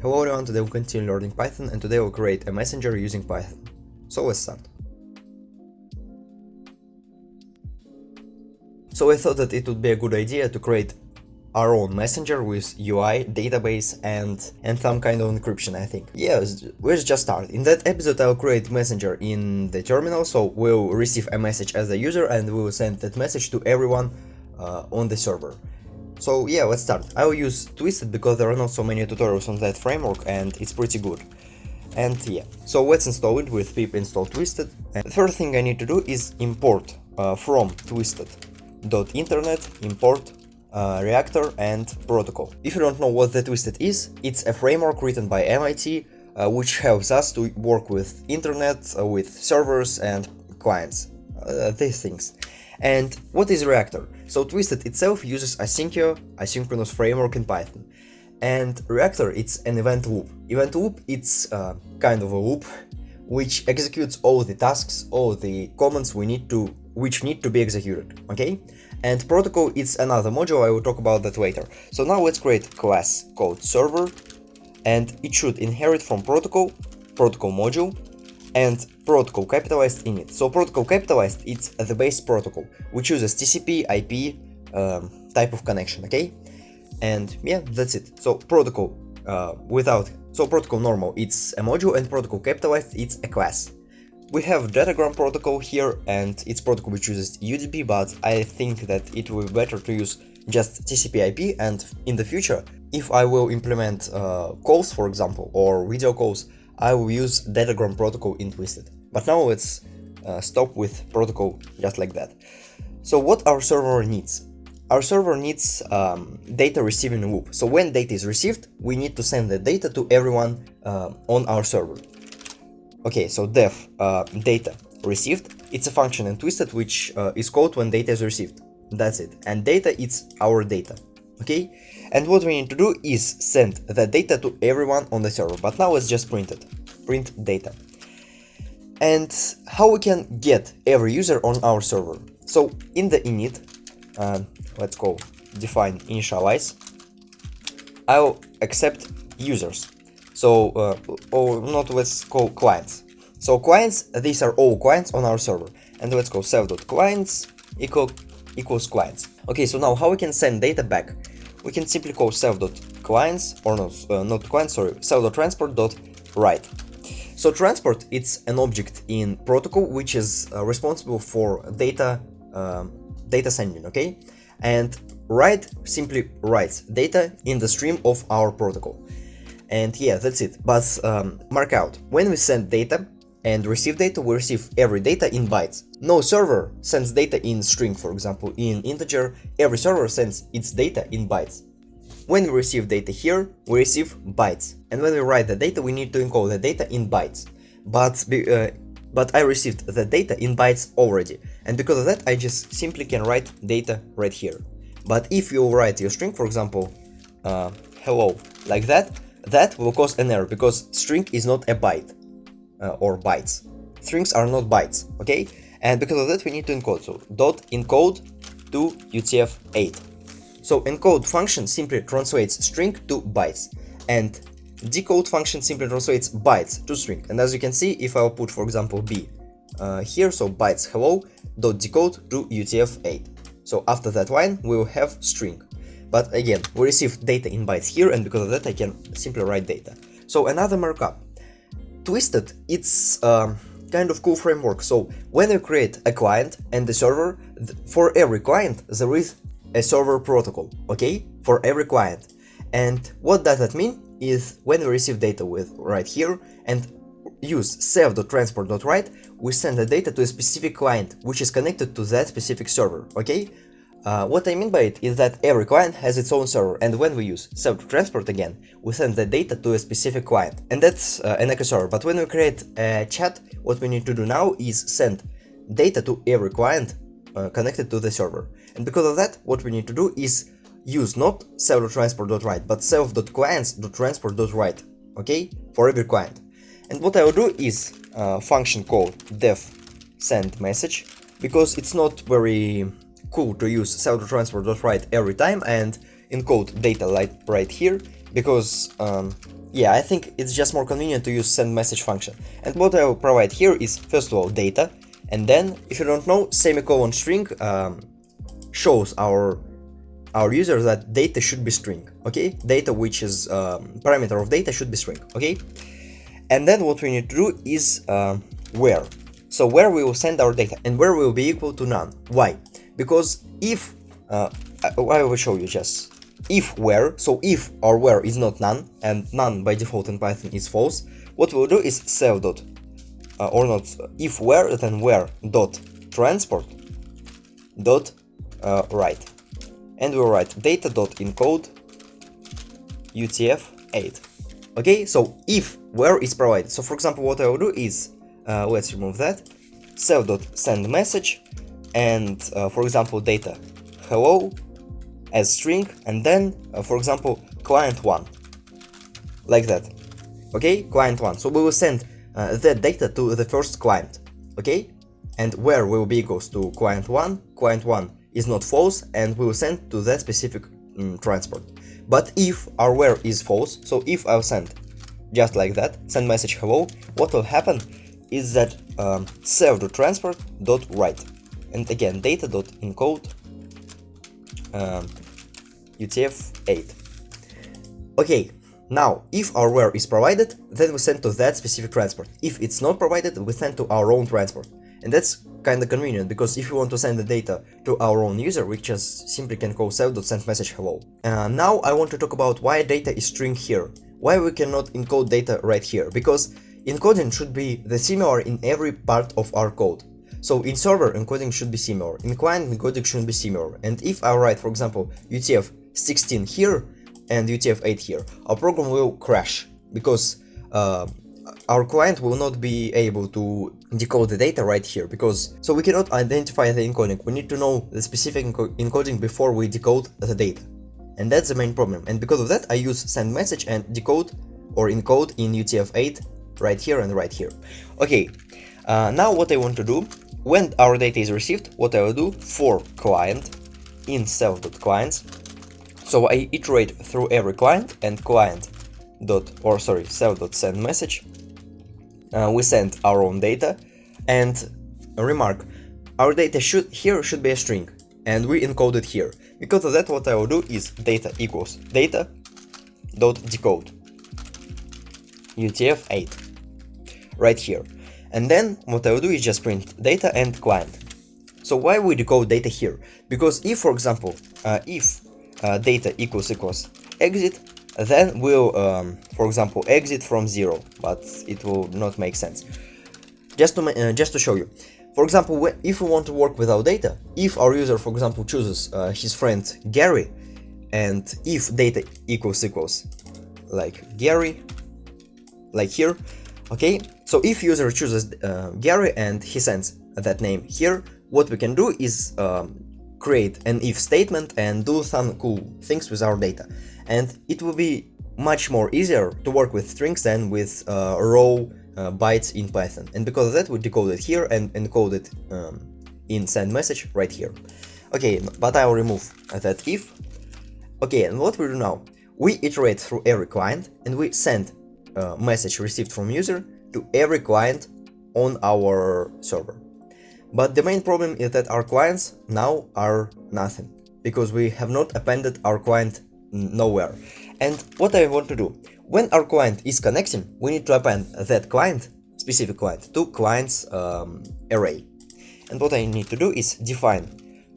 Hello everyone, today we'll continue learning Python and today we'll create a messenger using Python. So let's start. So I thought that it would be a good idea to create our own messenger with UI, database and some kind of encryption, I think. Yeah, let's just start. In that episode I'll create messenger in the terminal, so we'll receive a message as a user and we'll send that message to everyone on the server. So yeah, let's start. I will use Twisted because there are not so many tutorials on that framework and it's pretty good. And yeah, so let's install it with pip install twisted. And the first thing I need to do is import from twisted.internet import reactor and protocol. If you don't know what the Twisted is, it's a framework written by MIT which helps us to work with internet, with servers and clients, these things. And what is Reactor? So Twisted itself uses asynchronous framework in Python. And Reactor, it's an event loop. Event loop, it's kind of a loop which executes all the tasks, all the commands which need to be executed, okay? And protocol, it's another module, I will talk about that later. So now let's create a class called server, and it should inherit from protocol module, and protocol capitalized in it. So protocol capitalized, it's the base protocol, which uses TCP/IP type of connection, okay? And yeah, that's it. So protocol protocol normal, it's a module, and protocol capitalized, it's a class. We have datagram protocol here, and it's protocol which uses UDP, but I think that it will be better to use just TCP/IP, and in the future, if I will implement calls, for example, or video calls, I will use datagram protocol in Twisted. But now let's stop with protocol just like that. So what our server needs? Our server needs data receiving loop. So when data is received, we need to send the data to everyone on our server. Okay, so def data received, it's a function in Twisted which is called when data is received. That's it. And data, it's our data. Okay, and what we need to do is send the data to everyone on the server. But now let's just print data. And how we can get every user on our server? So in the init, let's go define initialize, I'll accept users. So let's call clients. So clients, these are all clients on our server, and let's go self.clients equals clients. Okay, so now how we can send data back? We can simply call self.clients, or not clients, sorry, self.transport.write. So transport, it's an object in protocol which is responsible for data sending, okay? And write simply writes data in the stream of our protocol. And yeah, that's it. But mark out, when we send data and receive data, we receive every data in bytes. No server sends data in string, for example, in integer. Every server sends its data in bytes. When we receive data here, we receive bytes. And when we write the data, we need to encode the data in bytes. But I received the data in bytes already. And because of that, I just simply can write data right here. But if you write your string, for example, hello, like that, that will cause an error because string is not a byte. Or bytes. Strings are not bytes, okay? And because of that we need to encode. So .encode to UTF-8. So encode function simply translates string to bytes, and decode function simply translates bytes to string. And as you can see, if I'll put, for example, b here, so bytes hello .decode to UTF-8. So after that line we will have string. But again, we receive data in bytes here, and because of that I can simply write data. So another markup. Twisted, it's kind of cool framework. So when you create a client and the server, for every client there is a server protocol, okay, for every client. And what does that mean is when we receive data with right here and use self.transport.write, we send the data to a specific client which is connected to that specific server, okay? What I mean by it is that every client has its own server, and when we use self-transport again, we send the data to a specific client, and that's an echo server. But when we create a chat, what we need to do now is send data to every client connected to the server. And because of that, what we need to do is use not self.transport.write, but self.clients.transport.write, okay, for every client. And what I will do is function called def send message, because it's not very cool to use self.transport.write every time and encode data like right here, because yeah, I think it's just more convenient to use send message function. And what I will provide here is, first of all, data, and then, if you don't know, semicolon string shows our user that data should be string, okay? Data, which is parameter of data, should be string, okay? And then what we need to do is where. So where we will send our data, and where will be equal to none. Why? Because if I will show you just if where. So if or where is not none, and none by default in Python is false, what we'll do is self dot or not if where, then where dot transport dot write, and we'll write data dot encode UTF-8. Okay, so if where is provided. So for example, what I will do is let's remove that, self dot send message, and for example data hello as string, and then for example client1, like that. Okay, client1. So we will send that data to the first client. Okay, and where will be equals to client1. Client1 is not false, and we will send to that specific transport. But if our where is false, so if I'll send just like that, send message hello, what will happen is that self.transport.write, and again data.encode UTF-8. Okay, now if our where is provided, then we send to that specific transport. If it's not provided, we send to our own transport. And that's kind of convenient, because if you want to send the data to our own user, we just simply can call self.sendMessageHello. Now I want to talk about why data is string here. Why we cannot encode data right here? Because encoding should be similar in every part of our code. So in server, encoding should be similar. In client, encoding should be similar. And if I write, for example, UTF-16 here and UTF-8 here, our program will crash, because our client will not be able to decode the data right here, because so we cannot identify the encoding. We need to know the specific encoding before we decode the data, and that's the main problem. And because of that, I use send message and decode or encode in UTF-8 right here and right here. Okay, now what I want to do, when our data is received, what I will do for client in self.clients. So I iterate through every client, and self.send message. We send our own data, and remark, our data should be a string, and we encode it here. Because of that, what I will do is data equals data dot decode UTF-8 right here. And then what I will do is just print data and client. So why we decode data here? Because if, for example, if data equals exit, then we'll, for example, exit from 0, but it will not make sense. Just to show you, for example, if we want to work with our data, if our user, for example, chooses his friend Gary, and if data equals like Gary, like here, okay. So if user chooses Gary and he sends that name here, what we can do is create an if statement and do some cool things with our data. And it will be much more easier to work with strings than with raw bytes in Python. And because of that, we decode it here and encode it in send message right here. Okay, but I will remove that if. Okay, and what we do now, we iterate through every client, and we send a message received from user to every client on our server. But the main problem is that our clients now are nothing, because we have not appended our client nowhere. And what I want to do, when our client is connecting, we need to append that client, specific client, to clients array. And what I need to do is define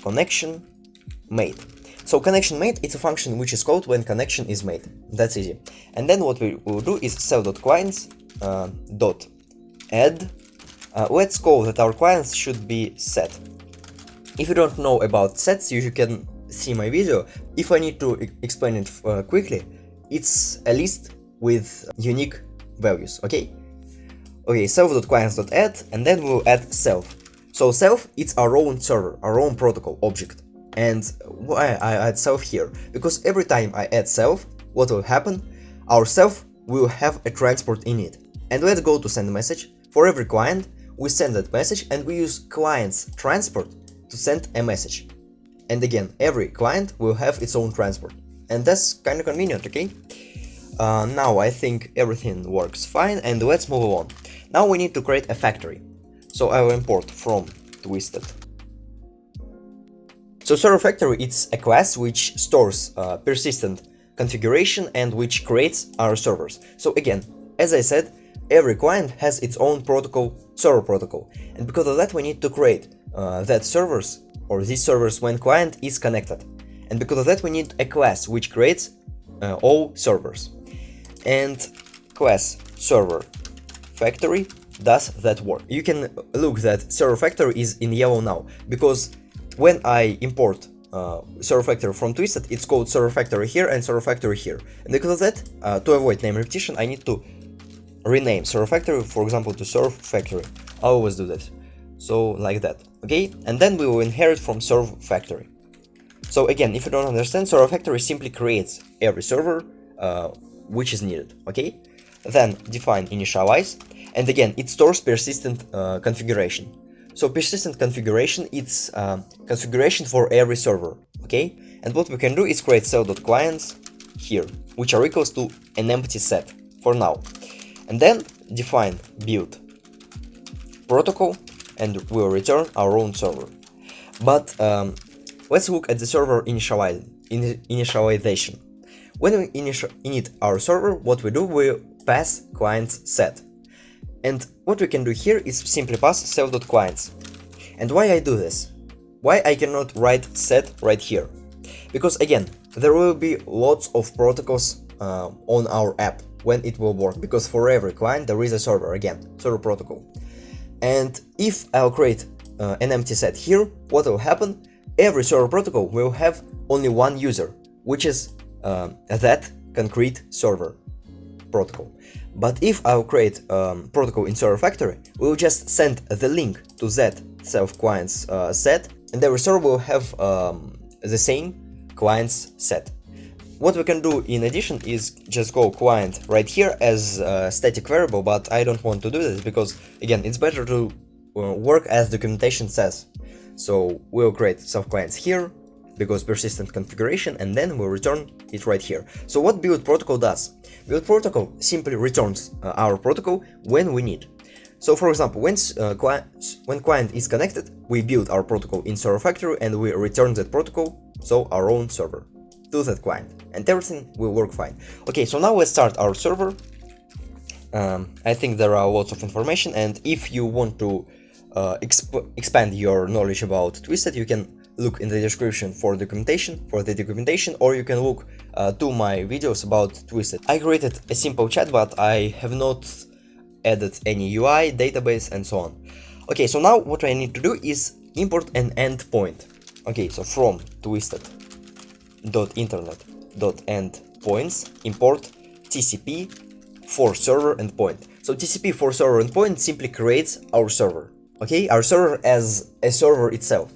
connection made. So connection made, it's a function which is called when connection is made. That's easy. And then what we will do is self.clients dot add. Let's call that our clients should be set. If you don't know about sets, you can see my video. If I need to explain it quickly, it's a list with unique values. Okay, self.clients.add, and then we'll add self. So self, it's our own server, our own protocol object. And why I add self here? Because every time I add self, what will happen? Our self will have a transport in it. And let's go to send message. For every client, we send that message, and we use client's transport to send a message. And again, every client will have its own transport. And that's kind of convenient, okay? now I think everything works fine, and let's move on. Now we need to create a factory. So I will import from Twisted. So server factory, it's a class which stores persistent configuration and which creates our servers. So again, as I said, every client has its own protocol, server protocol, and because of that we need to create that servers or these servers when client is connected, and because of that we need a class which creates all servers, and class server factory does that work. You can look that server factory is in yellow now because when I import server factory from Twisted, it's called server factory here and server factory here, and because of that, to avoid name repetition, I need to rename server factory, for example, to serve factory. I always do that. So like that, okay? And then we will inherit from server factory. So again, if you don't understand, server factory simply creates every server which is needed, okay? Then define initialize, and again, it stores persistent configuration. So persistent configuration, it's configuration for every server, okay? And what we can do is create cell.clients here, which are equals to an empty set for now. And then define build protocol, and we'll return our own server. But let's look at the server initialization. When we init our server, what we do, we pass clients set. And what we can do here is simply pass self.clients. And why I do this? Why I cannot write set right here? Because again, there will be lots of protocols on our app when it will work, because for every client there is a server, again, server protocol. And if I'll create an empty set here, what will happen? Every server protocol will have only one user, which is that concrete server protocol. But if I'll create protocol in server factory, we'll just send the link to that self-clients set, and every server will have the same clients set. What we can do in addition is just call client right here as a static variable, but I don't want to do this because, again, it's better to work as documentation says. So we'll create self-clients here, because persistent configuration, and then we'll return it right here. So what build protocol does? Build protocol simply returns our protocol when we need. So for example, when client is connected, we build our protocol in server factory and we return that protocol, so our own server, to that client, and everything will work fine. Okay, so now let's start our server. I think there are lots of information, and if you want to expand your knowledge about Twisted, you can look in the description for the documentation, or you can look to my videos about Twisted. I created a simple chat, but I have not added any UI, database, and so on. Okay, so now what I need to do is import an endpoint. Okay, so from twisted.internet.endpoints import TCP for server endpoint. So TCP for server endpoint simply creates our server. Okay, our server as a server itself.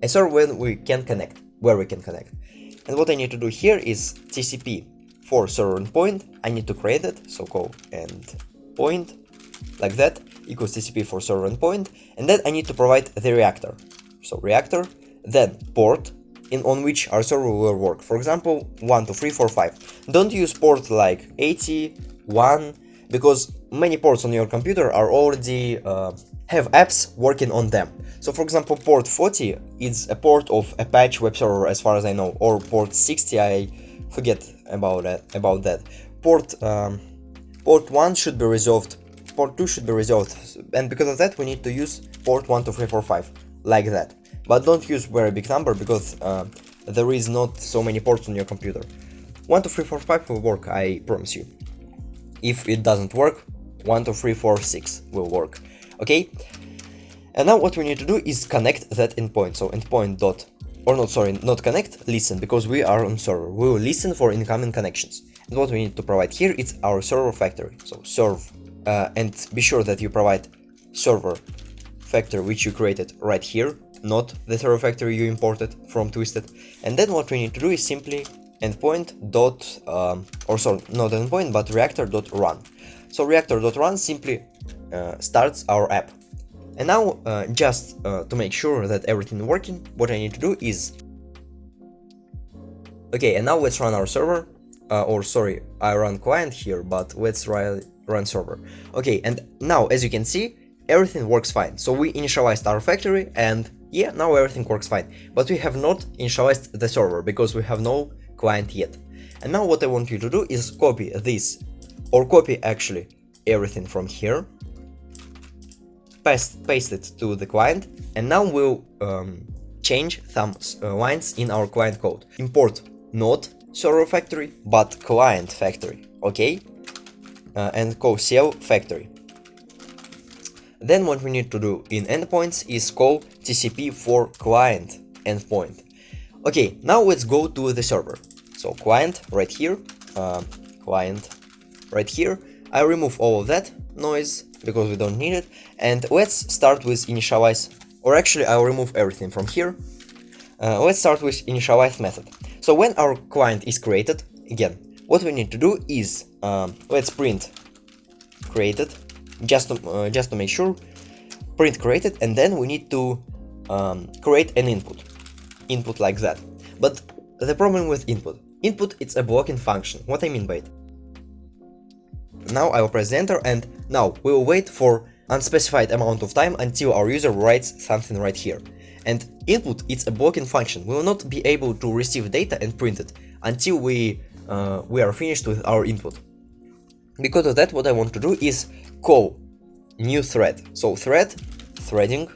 A server where we can connect. And what I need to do here is TCP for server endpoint. I need to create it, so call endpoint like that equals TCP for server endpoint, and then I need to provide the reactor. So reactor, then port on which our server will work. For example, 1, 2, 3, 4, 5. Don't use port like 81 because many ports on your computer are already have apps working on them. So for example, port 40 is a port of Apache web server as far as I know, or port 60, I forget about that. Port 1 should be resolved, port 2 should be resolved, and because of that we need to use port 1, 2, 3, 4, 5, like that. But don't use very big number because there is not so many ports on your computer. 1, 2, 3, 4, 5 will work, I promise you. If it doesn't work, 1, 2, 3, 4, 6 will work. Okay, and now what we need to do is connect that endpoint. So endpoint dot, or not, sorry, not connect, listen, because we are on server. We will listen for incoming connections. And what we need to provide here is our server factory. So serve, and be sure that you provide server factory which you created right here, not the server factory you imported from Twisted. And then what we need to do is simply endpoint dot, or sorry, not endpoint, but reactor dot run. So reactor dot run simply starts our app. And now just to make sure that everything is working, what I need to do is, okay, and now let's run our server. or sorry, I run client here, but let's run server. Okay, and now as you can see, everything works fine. So we initialized our factory, and yeah, now everything works fine. But we have not initialized the server because we have no client yet. And now what I want you to do is copy this, or copy actually everything from here, paste it to the client, and now we'll change some lines in our client code. Import not server factory, but client factory, okay? And call cell factory. Then what we need to do in endpoints is call TCP for client endpoint. Okay, now let's go to the server. So client right here, client right here. I remove all of that noise because we don't need it. And let's start with initialize, or actually I'll remove everything from here. Let's start with initialize method. So when our client is created, again, what we need to do is let's print created, just to make sure, print created, and then we need to create an input like that. But the problem with input, it's a blocking function. What I mean by it? Now I will press enter, and now we will wait for unspecified amount of time until our user writes something right here. And input, it's a blocking function. We will not be able to receive data and print it until we are finished with our input. Because of that, what I want to do is call new thread. So threading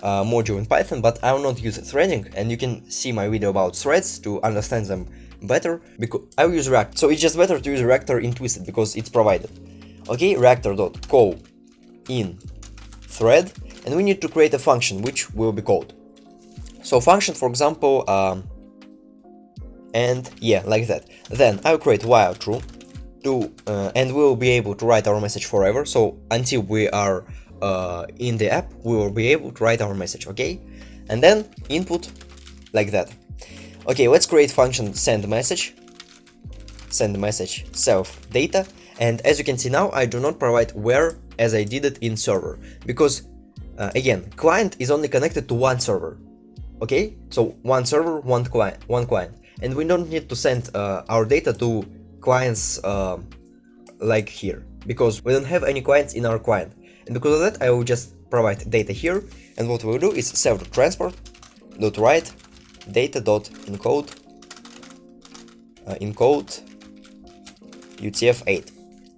module in Python, but I will not use threading, and you can see my video about threads to understand them better, because I will use React. So it's just better to use Reactor in Twisted because it's provided. Okay, reactor.call in thread, and we need to create a function which will be called. So function, for example, and yeah, like that. Then I will create while true, and we will be able to write our message forever. So until we are in the app, we will be able to write our message, okay? And then input like that. Okay, let's create function send message self data, and as you can see now, I do not provide where as I did it in server, because again, client is only connected to one server. Okay, so one server, one client, and we don't need to send our data to clients like here, because we don't have any clients in our client. And because of that, I will just provide data here, and what we'll do is self.transport.write data.encode encode UTF-8.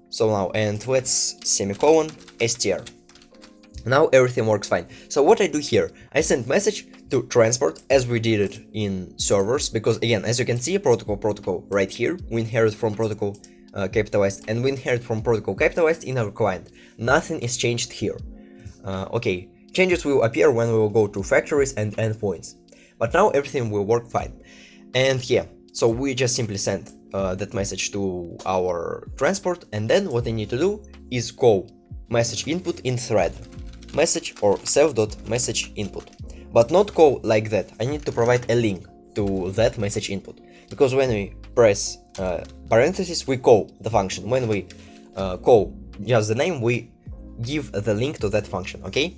So now, and let's semicolon str. Now everything works fine. So what I do here, I send message to transport as we did it in servers, because again, as you can see, protocol right here, we inherit from protocol capitalized, and we inherit from protocol capitalized in our client. Nothing is changed here. Okay, changes will appear when we will go to factories and endpoints, but now everything will work fine. And yeah, so we just simply send that message to our transport, and then what I need to do is call message input in thread message or self.message input, but not call like that. I need to provide a link to that message input, because when we press parentheses, we call the function. When we call just the name, we give the link to that function, okay?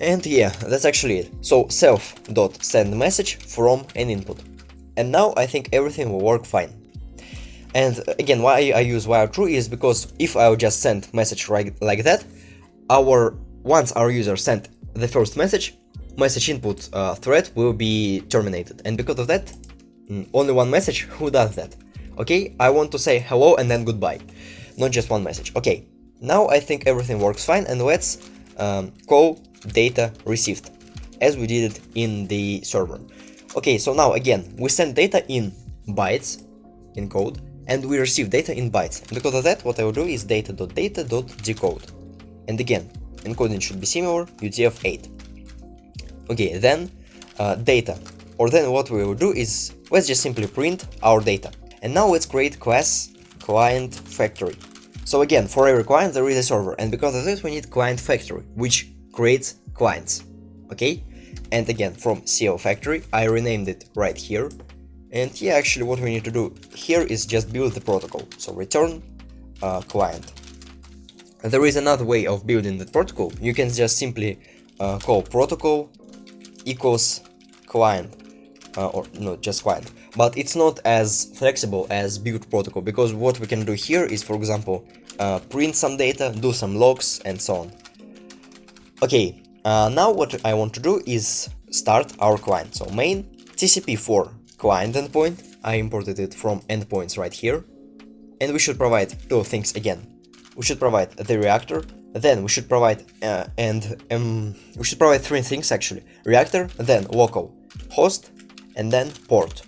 And yeah, that's actually it. So self.send message from an input. And now I think everything will work fine. And again, why I use while true is because if I'll just send message like that, once our user sent the first message input thread will be terminated. And because of that, only one message, who does that? Okay, I want to say hello and then goodbye, not just one message. Okay, now I think everything works fine, and let's call data received as we did it in the server. Okay, so now again, we send data in bytes, in code, and we receive data in bytes. And because of that, what I will do is data.data.decode. And again, encoding should be similar, UTF-8. Okay, then data, or then what we will do is, let's just simply print our data. And now let's create class client factory. So again, for every client there is a server, and because of this we need client factory, which creates clients, okay? And again, from CL factory, I renamed it right here. And yeah, actually what we need to do here is just build the protocol. So return client. And there is another way of building the protocol. You can just simply call protocol equals client, or no, just client. but it's not as flexible as build protocol, because what we can do here is, for example, print some data, do some logs, and so on. Okay, now what I want to do is start our client. So main TCP for client endpoint. I imported it from endpoints right here, and we should provide two things again. We should provide the reactor, then we should provide we should provide three things actually: reactor, then local host, and then port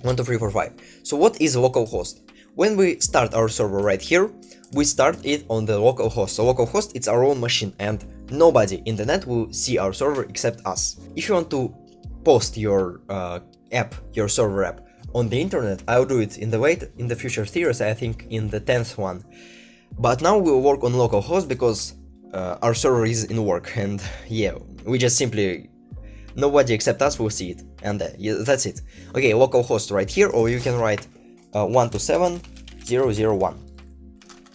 1, 2, 3, 4, 5. So what is local host? When we start our server right here, we start it on the local host. So local host, it's our own machine, and nobody in the net will see our server except us. If you want to post your app, your server app, on the internet, I'll do it in the future series, I think in the 10th one. But now we'll work on localhost because our server is in work, and yeah, we just simply, nobody except us will see it, and yeah, that's it. Okay, localhost right here, or you can write 127.0.0.1.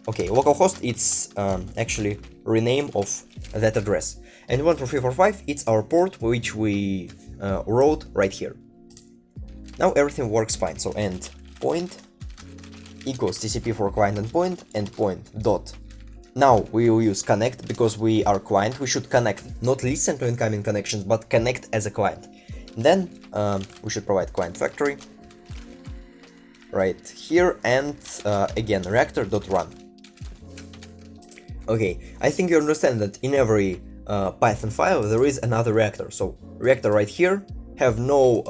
Okay, localhost, it's actually rename of that address, and 1, 2, 3, 4, 5, it's our port which we wrote right here. Now everything works fine. So endpoint equals TCP for client endpoint dot. Now we will use connect because we are client. We should connect, not listen to incoming connections, but connect as a client. Then we should provide client factory right here, and again reactor.run. Okay, I think you understand that in every Python file there is another reactor. So reactor right here have no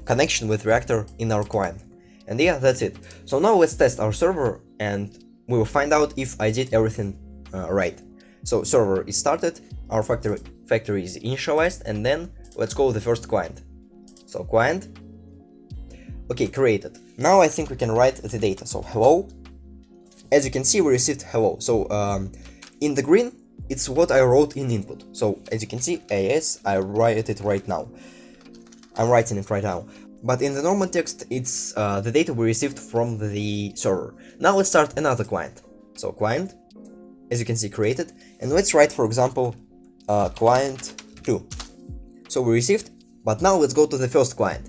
connection with reactor in our client. And yeah, that's it. So now let's test our server, and we will find out if I did everything right. So server is started, our factory is initialized, and then let's call the first client. So client, okay, created. Now I think we can write the data. So hello. As you can see, we received hello. So in the green, it's what I wrote in input. So as you can see, AS, I write it right now. I'm writing it right now. But in the normal text, it's the data we received from the server. Now let's start another client. So client, as you can see, created. And let's write, for example, client 2. So we received, but now let's go to the first client.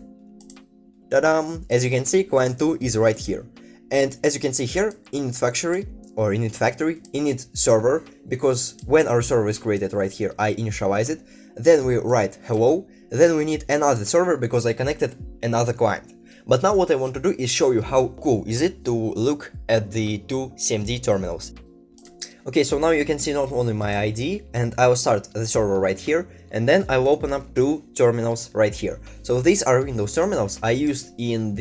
Ta-da! As you can see, client 2 is right here. And as you can see here, init factory, init server, because when our server is created right here, I initialize it. Then we write hello. Then we need another server because I connected another client. But now what I want to do is show you how cool is it to look at the two CMD terminals. Okay, so now you can see not only my ID, and I will start the server right here, and then I will open up two terminals right here. So these are Windows terminals I used in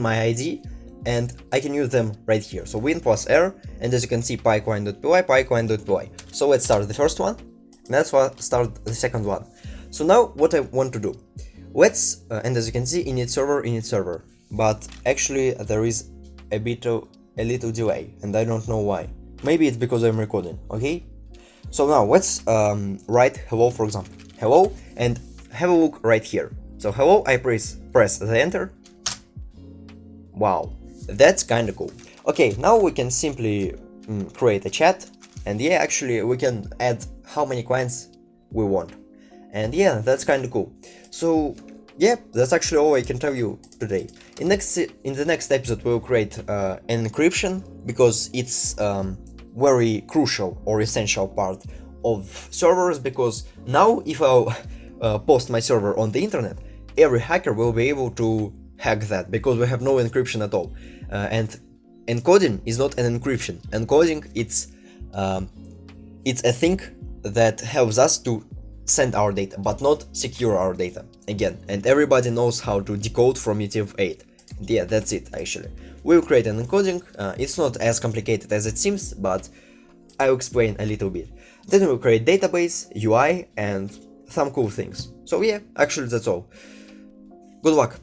my ID, and I can use them right here. So win plus r, and as you can see, pyclient.py, pyclient.py. So let's start the first one, and let's start the second one. So now what I want to do, let's, and as you can see, init server, but actually there is a little delay, and I don't know why. Maybe it's because I'm recording, okay? So now let's write hello, for example, hello, and have a look right here. So hello, I press the enter. Wow, that's kinda cool. Okay, now we can simply create a chat, and yeah, actually we can add how many clients we want. And yeah, that's kind of cool. So yeah, that's actually all I can tell you today. In the next episode we'll create an encryption, because it's very crucial or essential part of servers, because now if I'll post my server on the internet, every hacker will be able to hack that, because we have no encryption at all. And encoding is not an encryption. Encoding, it's a thing that helps us to send our data, but not secure our data again, and everybody knows how to decode from UTF-8. Yeah, that's it actually. We'll create an encoding, it's not as complicated as it seems, but I'll explain a little bit. Then we'll create database, UI, and some cool things. So yeah, actually that's all. Good luck!